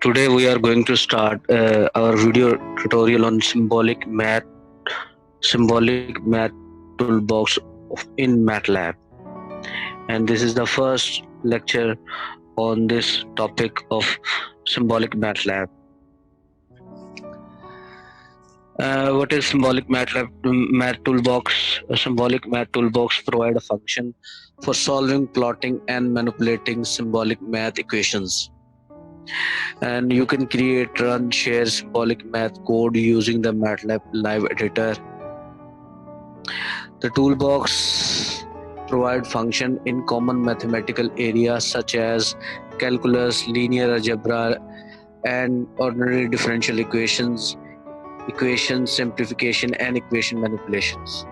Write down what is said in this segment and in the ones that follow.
Today we are going to start our video tutorial on symbolic math toolbox in MATLAB, and this is the first lecture on this topic of symbolic MATLAB. What is symbolic math toolbox? A symbolic math toolbox provide a function for solving, plotting, and manipulating symbolic math equations. And you can create, run, share symbolic math code using the MATLAB Live Editor. The toolbox provide function in common mathematical areas such as calculus, linear algebra, and ordinary differential equations, equation simplification, and equation manipulations.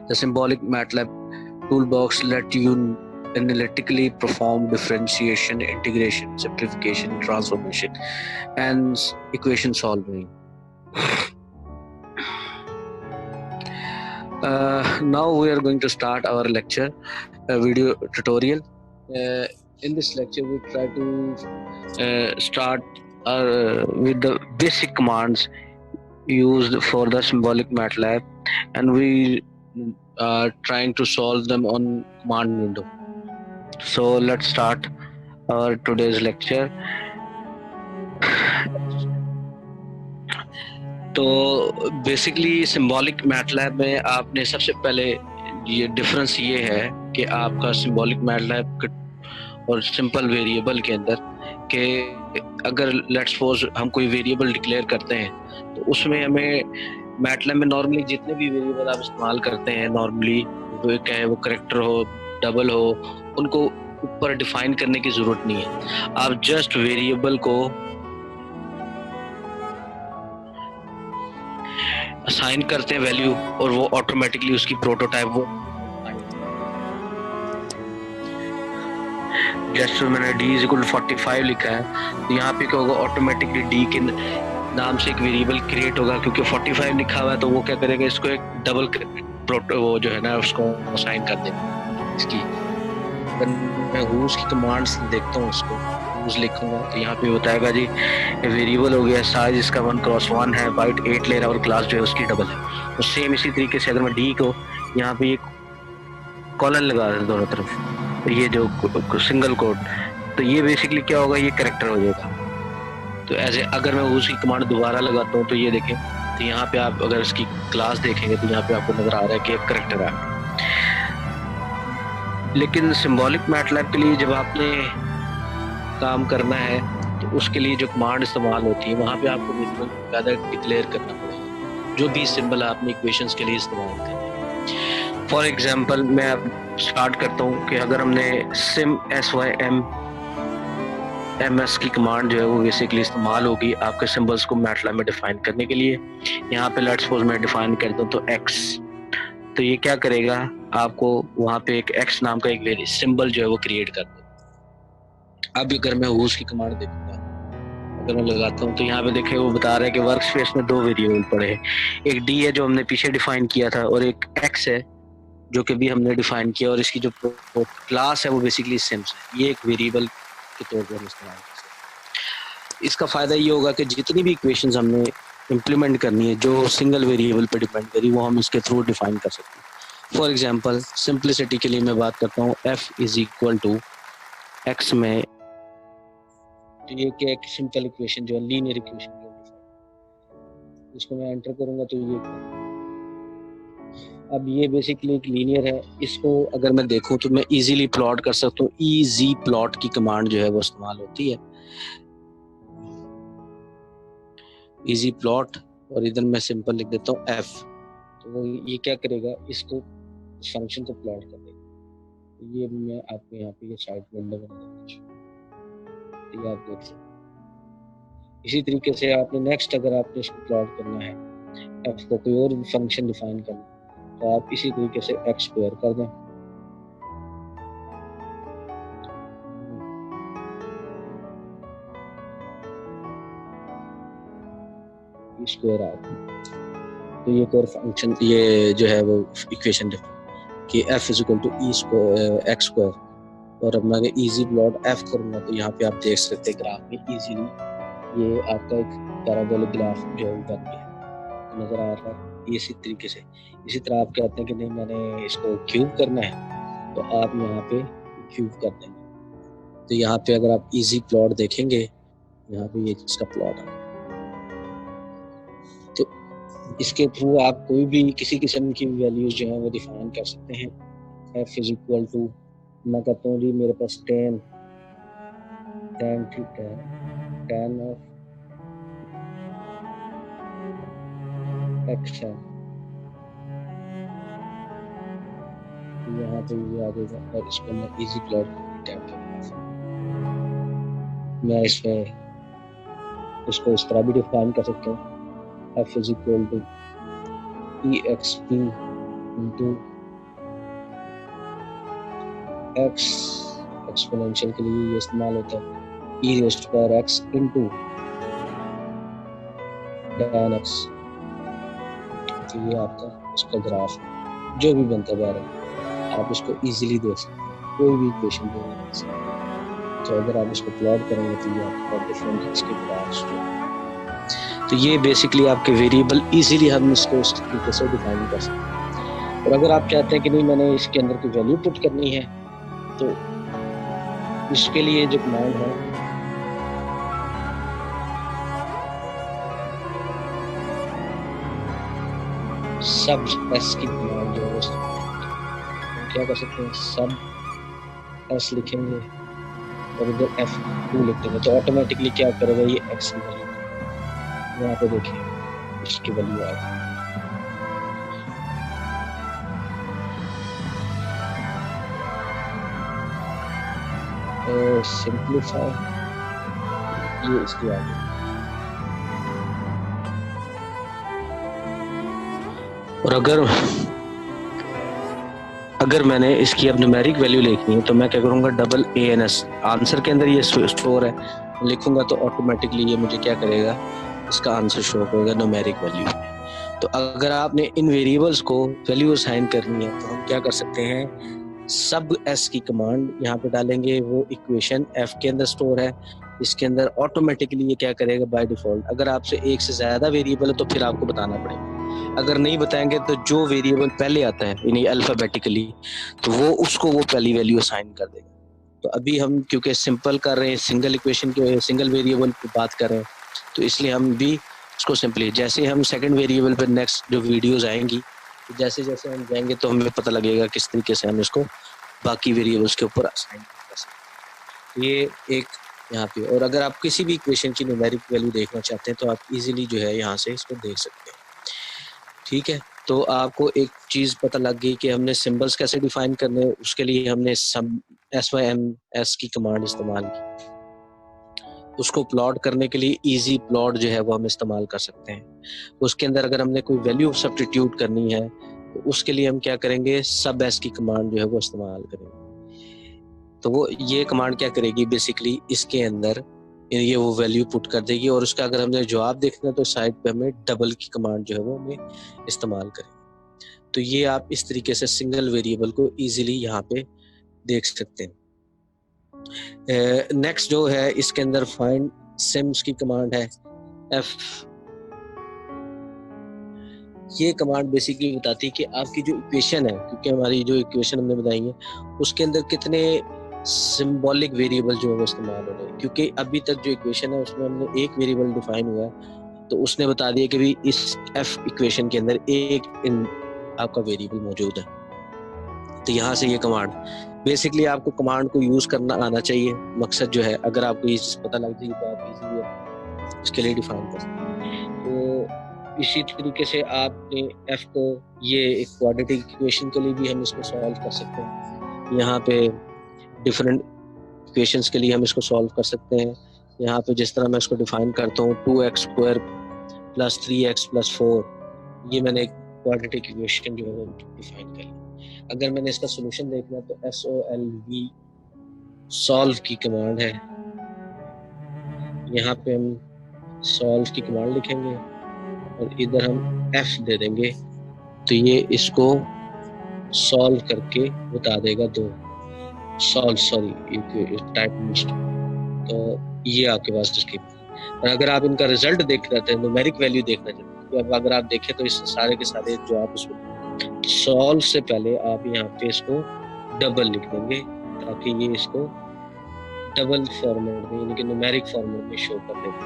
The symbolic MATLAB toolbox let you analytically perform differentiation, integration, simplification, transformation, and equation solving. Now we are going to start our lecture, video tutorial. In this lecture, we try to start with the basic commands used for the symbolic MATLAB, and we are trying to solve them on command window. So let's start our today's lecture. तो basically symbolic MATLAB में आपने सबसे पहले ये difference ये है कि आपका सिंबॉलिक मैटलैब और सिंपल वेरिएबल के अंदर कि अगर लेट्स सपोज हम कोई वेरिएबल डिक्लेयर करते हैं तो उसमें हमें मैटलैब में नॉर्मली जितने भी वेरिएबल आप इस्तेमाल करते हैं नॉर्मली चाहे वो कैरेक्टर हो डबल हो उनको ऊपर डिफाइन करने की जरूरत नहीं है. आप जस्ट वेरिएबल को असाइन करते हैं वैल्यू और वो ऑटोमेटिकली उसकी प्रोटोटाइप वो जस्ट मैंने d इज इक्वल 45 लिखा है तो यहाँ पे क्या होगा ऑटोमेटिकली d के नाम से एक वेरिएबल क्रिएट होगा क्योंकि 45 लिखा हुआ है तो वो क्या करेगा इसको एक डबल वो जो है ना उसको असाइन कर देगा. इसकी मैं हूज की कमांड्स देखता हूँ उसको हूज लिखूंगा तो यहाँ पे बताएगा जी वेरिएबल हो गया साइज इसका 1x1 है बाइट 8 ले रहा है और क्लास जो है उसकी डबल है. तो सेम इसी तरीके से अगर मैं डी को यहाँ पे एक कॉलन लगा दें दोनों तरफ तो ये जो सिंगल कोड तो ये बेसिकली क्या होगा ये कैरेक्टर हो जाएगा. तो ऐसे अगर मैं हूज की कमांड दोबारा लगाता हूँ तो ये देखें तो यहाँ पे आप अगर इसकी क्लास देखेंगे तो यहाँ पे आपको नजर आ रहा है कि एक कैरेक्टर है. लेकिन सिंबॉलिक मैटलैब के लिए जब आपने काम करना है तो उसके लिए जो कमांड इस्तेमाल होती है वहाँ पे आपको वेरिएबल ज़्यादा डिक्लेयर करना पड़ेगा जो भी सिंबल आपने इक्वेशंस के लिए इस्तेमाल करना है. फॉर एग्जांपल मैं अब स्टार्ट करता हूँ कि अगर हमने sim की कमांड जो है वो बेसिकली इस्तेमाल होगी आपके सिंबल्स को मैटलैब में डिफाइन करने के लिए. यहाँ पे लेट्स सपोज मैं डिफाइन करता हूँ तो x तो ये क्या करेगा आपको वहाँ पे एक x नाम का एक सिंबल जो है वो क्रिएट कर देगा. अब अगर मैं हूज की कमांड देखूंगा अगर मैं लगाता हूँ तो यहाँ पे देखे वो बता रहा है कि वर्क स्पेस में दो वेरिएबल पड़े हैं. एक d है जो हमने पीछे डिफाइन किया था और एक x है जो कि भी हमने डिफाइन किया और इसकी जो क्लास है वो बेसिकली सिम्स है. ये एक वेरिएबल के तौर पर इस्तेमाल कर सकते. इसका फायदा ये होगा कि जितनी भी इक्वेशंस हमने इम्प्लीमेंट करनी है जो सिंगल वेरिएबल पर डिपेंड करी वो हम इसके थ्रू डिफाइन कर सकते हैं. फॉर एग्जांपल सिंप्लिसिटी के लिए मैं बात करता हूँ f is equal to x में तो ये क्या एक सिंपल इक्वेशन जो है लीनियर इक्वेशन जो इसको मैं एंटर करूंगा तो ये अब ये बेसिकली एक लीनियर है. इसको अगर मैं देखूं तो मैं इजीली प्लॉट कर सकता हूँ. इजी प्लॉट की कमांड जो है वो इस्तेमाल होती है इजी प्लॉट और इधर मैं सिंपल लिख देता हूँ f तो वो ये क्या करेगा इसको इस फंक्शन को प्लॉट कर देगा. ये भी मैं आपको यहाँ पे ये साइड विंडो बना देता हूँ आप देख सकते. इसी तरीके से आपने नेक्स्ट अगर आपने इसको प्लॉट करना है f को कोई और फंक्शन डिफाइन करना तो आप इसी तरीके से x स्क्वायर कर दें. स्क्वायर आ तो ये कोर फंक्शन ये जो है वो इक्वेशन कि f is equal to e square x square और अब मैं अगर इजी प्लॉट एफ करूँगा तो यहाँ पे आप देख सकते हैं ग्राफ में इजीली ये आपका एक पैराबोलिक ग्राफ जो है बन गया नजर आ रहा है इसी तरीके से। इसी तरह आप कहते हैं कि नहीं मैंने इसको क्यूब करना है तो आप यहाँ पे क्यूब कर देंगे। तो यहाँ पे अगर आप इजी प्लॉट देखेंगे यहाँ पे ये इसका प्लॉट है। तो इसके थ्रू आप कोई भी किसी किस्म की वैल्यूज जो है वो डिफाइन कर सकते हैं। f इज इक्वल टू मैं कहता हूँ जी मेरे पास tan theta tan of x है यहाँ पे ये आ जाएगा और इसको मैं इजी प्लॉट टाइप करूँगा। मैं इसको इस तरह भी डिफाइन कर सकता हूँ f is equal to exp into x exponential के लिए ये इस्तेमाल होता है e raised to power x into tan x। तो ये आपका इसका ग्राफ जो भी बनता है आप इसको इजीली देख सकते हैं कोई भी इक्वेशन दे सकते हैं। तो अगर आप इसको प्लॉट करेंगे तो ये आपका डिफरेंट इसके ग्राफ्स तो ये बेसिकली आपके वेरिएबल इजीली हम इसको इस तरीके से डिफाइन कर सकते हैं। और अगर आप चाहते हैं कि नहीं मैंने इसके अंदर कोई वैल्यू पुट करनी है तो इसके लिए जो कमांड है सब एस की कमांड जो है क्या कर सकते हैं सब एस लिखेंगे और इधर F2 लिख देंगे तो ऑटोमेटिकली क्या करेगा ये x की वैल्यू यहाँ पे देखिए इसकी वैल्यू आ गई। सिंपलीफाई ये इसकी आ गई। और अगर मैंने इसकी अब न्यूमेरिक वैल्यू लिखनी है तो मैं क्या करूँगा डबल ANS आंसर के अंदर ये स्टोर है लिखूंगा तो ऑटोमेटिकली ये मुझे क्या करेगा इसका आंसर शो करेगा न्यूमेरिक वैल्यू। तो अगर आपने इन वेरिएबल्स को वैल्यू असाइन करनी है तो हम क्या कर सकते हैं सब एस की कमांड यहाँ पे डालेंगे वो इक्वेशन एफ के अंदर स्टोर है इसके अंदर ऑटोमेटिकली ये क्या करेगा बाय डिफॉल्ट। अगर आपसे एक से ज्यादा वेरिएबल है तो फिर आपको बताना पड़ेगा। अगर नहीं बताएंगे तो जो वेरिएबल पहले आता है यानी अल्फाबेटिकली तो वो उसको वो पहली वैल्यू असाइन कर देगा। तो अभी हम क्योंकि सिंपल कर रहे हैं सिंगल इक्वेशन के सिंगल वेरिएबल की बात कर रहे हैं तो इसलिए हम भी इसको सिंपली जैसे हम सेकंड वेरिएबल पर नेक्स्ट जो वीडियोस आएंगी तो जैसे जैसे हम जाएंगे तो हमें पता लगेगा किस तरीके से हम इसको बाकी वेरिएबल्स के ऊपर असाइन कर सकते हैं। ये एक यहाँ पे और अगर आप किसी भी इक्वेशन की न्यूमेरिक वैल्यू देखना चाहते हैं तो आप इजीली जो है यहाँ से इसको देख सकते हैं। ठीक है तो आपको एक चीज पता लग गई कि हमने सिंबल्स कैसे डिफाइन करने हैं। उसके लिए हमने SYMS की कमांड इस्तेमाल की। उसको प्लॉट करने के लिए इजी प्लॉट जो है वो हम इस्तेमाल कर सकते हैं। उसके अंदर अगर हमने कोई वैल्यू सब्स्टिट्यूट करनी है तो उसके लिए हम क्या करेंगे सब एस की कमांड जो है वो इस्तेमाल करेंगे। तो वो ये कमांड क्या करेगी बेसिकली इसके अंदर ये वो वैल्यू पुट कर देगी और उसका अगर हमने जवाब देखना है तो साइड पे हमें डबल की कमांड जो है वो हमें इस्तेमाल करेंगे। तो ये आप इस तरीके से सिंगल वेरिएबल को इजीली यहाँ पे देख सकते हैं। नेक्स्ट जो है इसके अंदर फाइंड सिम्स की कमांड है F। ये कमांड बेसिकली बताती है कि आपकी जो इक्वेशन है क्योंकि हमारी जो इक्वेशन हमने बताई है उसके अंदर कितने सिंबॉलिक वेरिएबल जो है वो इस्तेमाल हो रहे हैं। क्योंकि अभी तक जो इक्वेशन है उसमें हमने एक वेरिएबल डिफाइन हुआ है तो उसने बता दिया कि भी इस F इक्वेशन के अंदर एक आपका वेरिएबल मौजूद है। तो यहाँ से ये कमांड बेसिकली आपको कमांड को यूज करना आना चाहिए। मकसद जो है अगर आपको ये चीज पता लग जाएगी तो आप इजीली इसके लिए डिफाइन कर सकते हैं। तो इसी तरीके से आपने F को ये एक क्वाड्रेटिक इक्वेशन के लिए भी हम इसको सॉल्व कर सकते हैं। यहाँ पे डिफरेंट इक्वेशंस के लिए हम इसको सॉल्व कर सकते हैं। यहाँ पे जिस तरह मैं इसको डिफाइन करता हूँ 2x² + 3x + 4 ये मैंने एक क्वाड्रेटिक इक्वेशन जो है डिफाइन कर ली। अगर मैंने इसका सॉल्यूशन देखना तो SOLV सॉल्व की कमांड है। यहाँ पे हम सॉल्व की कमांड लिखेंगे और इधर हम F दे देंगे तो ये इसको सॉल्व करके बता देगा 2। सॉल्व, सॉरी टाइप मिस्टेक, तो ये आपके पास इसकी। और अगर आप इनका रिजल्ट देखना चाहते हैं, न्यूमेरिक वैल्यू देखना चाहते हैं, तो अब अगर आप देखें तो इस सारे के सारे जो आप इसमें सॉल्व से पहले आप यहाँ पे इसको डबल लिख देंगे ताकि ये इसको डबल फॉर्मेट में यानी कि न्यूमेरिक फॉर्मेट में शो कर देगा।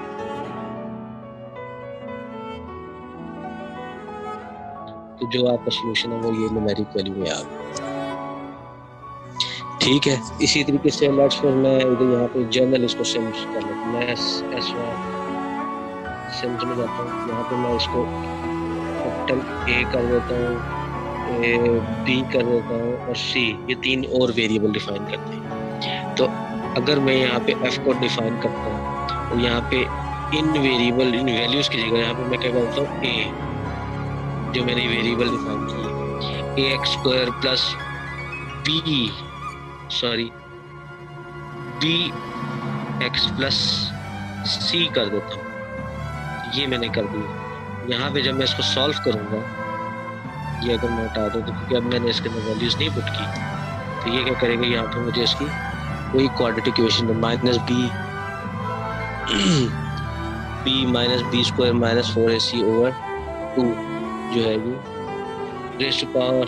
तो जो आपका सॉल्यूशन है वो ये न्यूमेरिक वैल्यू में आ गया। ठीक है, इसी तरीके से लेट्स सपोज मैं इधर यहाँ पे जर्नल इसको सिम्स कर लेता हूँ, मैं सिम्स में जाता हूँ, यहाँ पे मैं इसको कैपिटल ए कर देता हूँ, बी कर देता हूँ और सी, ये तीन और वेरिएबल डिफाइन करते हैं। तो अगर मैं यहाँ पे एफ को डिफाइन करता हूँ और यहाँ पे इन वेरिएबल इन वैल्यूज की जगह यहाँ पे मैं क्या करता हूँ ए, जो मैंने वेरिएबल डिफाइन की है, A X square plus B X plus C कर देता हूँ। ये मैंने कर दिया। यहाँ पे जब मैं इसको सॉल्व करूँगा, ये अगर मैं हटा दूँ तो क्योंकि अब मैंने इसके अंदर वैल्यूज नहीं पुट की, तो ये क्या करेगा, यहाँ पे मुझे इसकी वही quadratic equation minus B minus B square minus 4ac over 2 जो है ये रेज़ टू पावर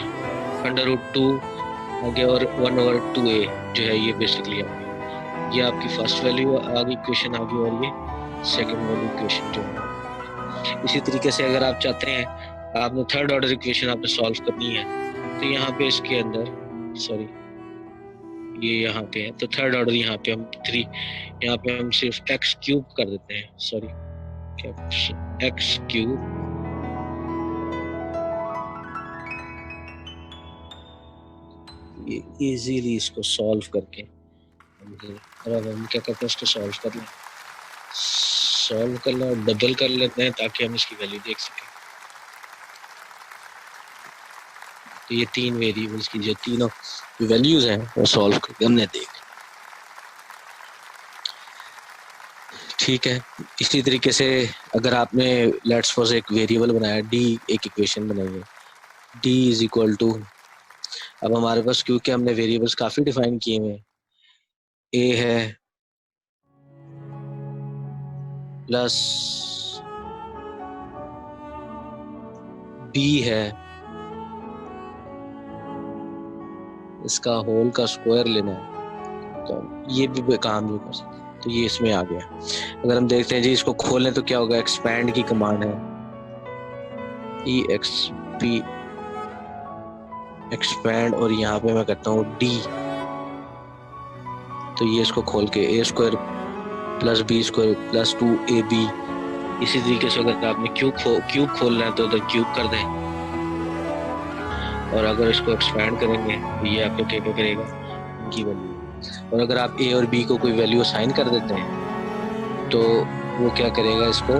√2 आ गया और 1/2a जो है ये बेसिकली आ गई। ये आपकी फर्स्ट वैल्यू आ गई, इक्वेशन आ गई, और ये सेकंड वाली इक्वेशन जो है। इसी तरीके से अगर आप चाहते हैं आपने थर्ड ऑर्डर इक्वेशन आपने सॉल्व करनी है, तो यहाँ पे इसके अंदर ये यहाँ पे है, तो थर्ड ऑर्डर यहाँ पे हम यहाँ पे हम सिर्फ एक्स क्यूब कर देते हैं, एक्स क्यूब ये इजीली इसको सॉल्व करके अब हम क्या करते हैं, इसको सॉल्व कर लें और डबल कर लेते हैं ताकि हम इसकी वैल्यू देख सकें। तो ये तीन वेरिएबल्स की जो तीनों वैल्यूज हैं वो सॉल्व करके हमने देख। ठीक है, इसी तरीके से अगर आपने लेट्स सपोज एक वेरिएबल बनाया डी, एक इक्वेशन बनाई है डी इज इक्वल टू, अब हमारे पास क्योंकि हमने वेरिएबल्स काफी डिफाइन किए हुए, ए है प्लस बी है, इसका होल का स्क्वायर लेना है, तो ये भी काम नहीं कर सकते, तो ये इसमें आ गया। अगर हम देखते हैं जी इसको खोलें तो क्या होगा, एक्सपैंड की कमांड है EXP एक्सपैंड, और यहाँ पे मैं करता हूँ D, तो ये इसको खोल के a square plus B square plus 2ab। इसी तरीके से अगर आपने क्यूब खोलना है तो उधर क्यूब कर दें, और अगर इसको एक्सपैंड करेंगे तो ये आपको क्या करेगा, इनकी वैल्यू। और अगर आप a और b को कोई वैल्यू असाइन कर देते हैं तो वो क्या करेगा, इसको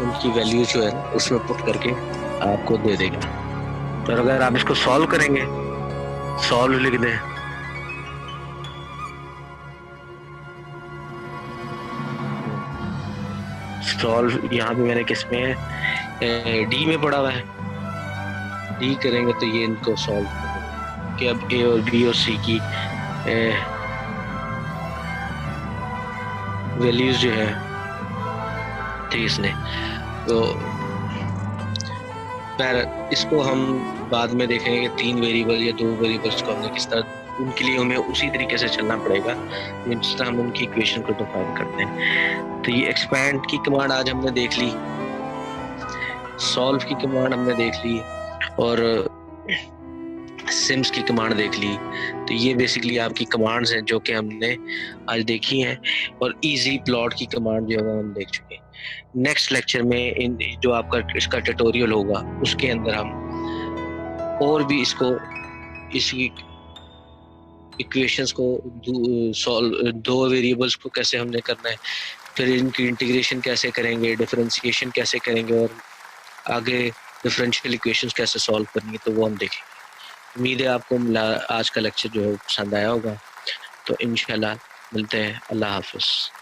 उनकी वैल्यू जो है उसमें पुट करके आपको दे देगा। तो अगर आप इसको सॉल्व करेंगे, सॉल्व लिख दें, सॉल्व यहाँ पे मैंने किस में है, डी में पड़ा हुआ है, डी करेंगे तो ये इनको सॉल्व करेंगे कि अब ए और बी और सी की वैल्यूज जो है थी इसने, तो इसको हम बाद में देखेंगे कि तीन वेरिएबल या दो वेरिएबल्स को हमने किस तरह, उनके लिए हमें उसी तरीके से चलना पड़ेगा जिस तरह हम उनकी इक्वेशन को डिफाइन करते हैं। तो ये एक्सपैंड की कमांड आज हमने देख ली, सॉल्व की कमांड हमने देख ली, और सिम्स की कमांड देख ली। तो ये बेसिकली आपकी कमांड्स हैं जो कि हमने आज देखी हैं, और इजी प्लॉट की कमांड जो है हम देख चुके हैं। नेक्स्ट लेक्चर में इन जो आपका इसका ट्यूटोरियल होगा उसके अंदर हम और भी इसको इसी इक्वेशंस को दो वेरिएबल्स को कैसे हमने करना है, फिर इनकी इंटीग्रेशन कैसे करेंगे, डिफरेंशिएशन कैसे करेंगे, और आगे डिफरेंशियल इक्वेशंस कैसे सॉल्व करनी है, तो वो हम देखेंगे। उम्मीद है आपको आज का लेक्चर जो है पसंद आया होगा। तो इंशाल्लाह मिलते हैं। अल्लाह हाफिज़।